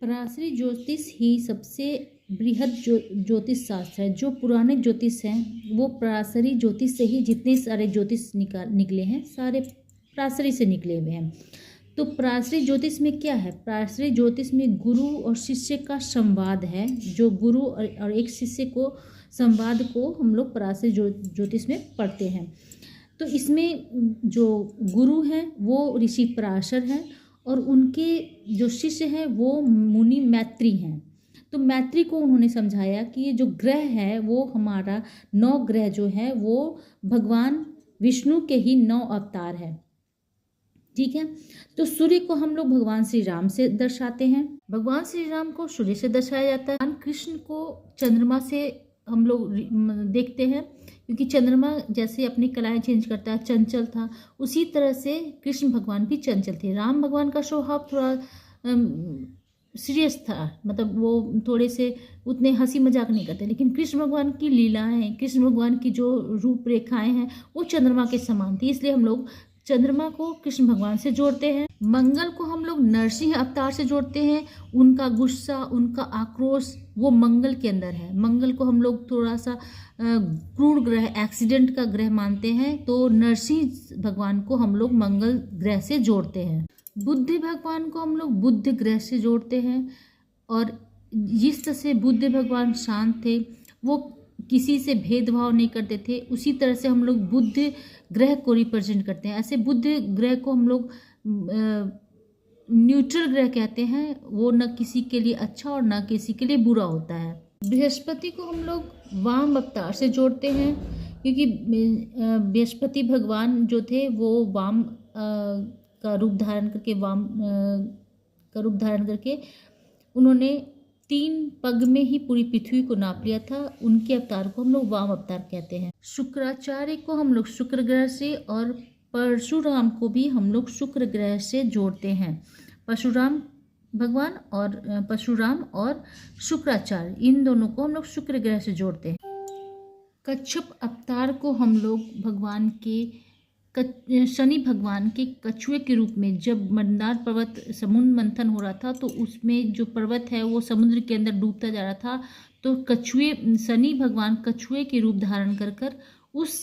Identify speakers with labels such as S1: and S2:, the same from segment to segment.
S1: पराशरी ज्योतिष ही सबसे बृहद ज्योतिष शास्त्र है। जो पुराने ज्योतिष हैं वो पराशरी ज्योतिष से ही, जितने सारे ज्योतिष निकले हैं सारे पराशरी से निकले हुए हैं। तो पराशरी ज्योतिष में क्या है? पराशरी ज्योतिष में गुरु और शिष्य का संवाद है। जो गुरु और एक शिष्य को संवाद को हम लोग पराशरी ज्योतिष में पढ़ते हैं। तो इसमें जो गुरु हैं वो ऋषि पराशर हैं और उनके जो शिष्य हैं वो मुनि मैत्री हैं। तो मैत्री को उन्होंने समझाया कि ये जो ग्रह है वो हमारा 9 ग्रह जो है वो भगवान विष्णु के ही 9 अवतार है। ठीक है। तो सूर्य को हम लोग भगवान श्री राम से दर्शाते हैं। भगवान श्री राम को सूर्य से दर्शाया जाता है। भगवान कृष्ण को चंद्रमा से हम लोग देखते हैं, क्योंकि चंद्रमा जैसे अपनी कलाएं चेंज करता है, चंचल था, उसी तरह से कृष्ण भगवान भी चंचल थे। राम भगवान का स्वभाव थोड़ा सीरियस था, मतलब वो थोड़े से उतने हंसी मजाक नहीं करते, लेकिन कृष्ण भगवान की लीलाएं, कृष्ण भगवान की जो रूपरेखाएं हैं वो चंद्रमा के समान थी। इसलिए हम लोग चंद्रमा को कृष्ण भगवान से जोड़ते हैं। मंगल को हम लोग नरसिंह अवतार से जोड़ते हैं। उनका गुस्सा, उनका आक्रोश वो मंगल के अंदर है। मंगल को हम लोग थोड़ा सा क्रूर ग्रह, एक्सीडेंट का ग्रह मानते हैं, तो नरसिंह भगवान को हम लोग मंगल ग्रह से जोड़ते हैं। बुद्ध भगवान को हम लोग बुद्ध ग्रह से जोड़ते हैं। और जिस तरह से बुद्ध भगवान शांत थे, वो किसी से भेदभाव नहीं करते थे, उसी तरह से हम लोग बुद्ध ग्रह को रिप्रेजेंट करते हैं। ऐसे बुद्ध ग्रह को हम लोग न्यूट्रल ग्रह कहते हैं। वो न किसी के लिए अच्छा और न किसी के लिए बुरा होता है। बृहस्पति को हम लोग वाम अवतार से जोड़ते हैं, क्योंकि बृहस्पति भगवान जो थे वो वाम का रूप धारण करके उन्होंने 3 पग में ही पूरी पृथ्वी को नाप लिया था। उनके अवतार को हम लोग वाम अवतार कहते हैं। शुक्राचार्य को हम लोग शुक्र ग्रह से और परशुराम को भी हम लोग शुक्र ग्रह से जोड़ते हैं। परशुराम और शुक्राचार्य, इन दोनों को हम लोग शुक्र ग्रह से जोड़ते हैं। कच्छप अवतार को हम लोग भगवान के शनि भगवान के कछुए के रूप में, जब मंदार पर्वत समुद्र मंथन हो रहा था तो उसमें जो पर्वत है वो समुद्र के अंदर डूबता जा रहा था, तो शनि भगवान कछुए के रूप धारण कर उस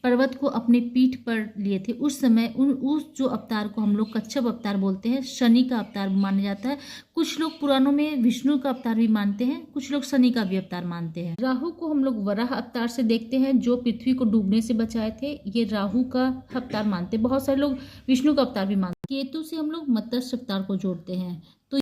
S1: पर्वत को अपने पीठ पर लिए थे। उस समय उस जो अवतार को हम लोग कच्छप अवतार बोलते हैं, शनि का अवतार माना जाता है। कुछ लोग पुराणों में विष्णु का अवतार भी मानते हैं, कुछ लोग शनि का भी अवतार मानते हैं। राहु को हम लोग वराह अवतार से देखते हैं, जो पृथ्वी को डूबने से बचाए थे, ये राहु का अवतार मानते हैं। बहुत सारे लोग विष्णु का अवतार भी मानते हैं। केतु से हम लोग मत्स्य अवतार को जोड़ते हैं। तो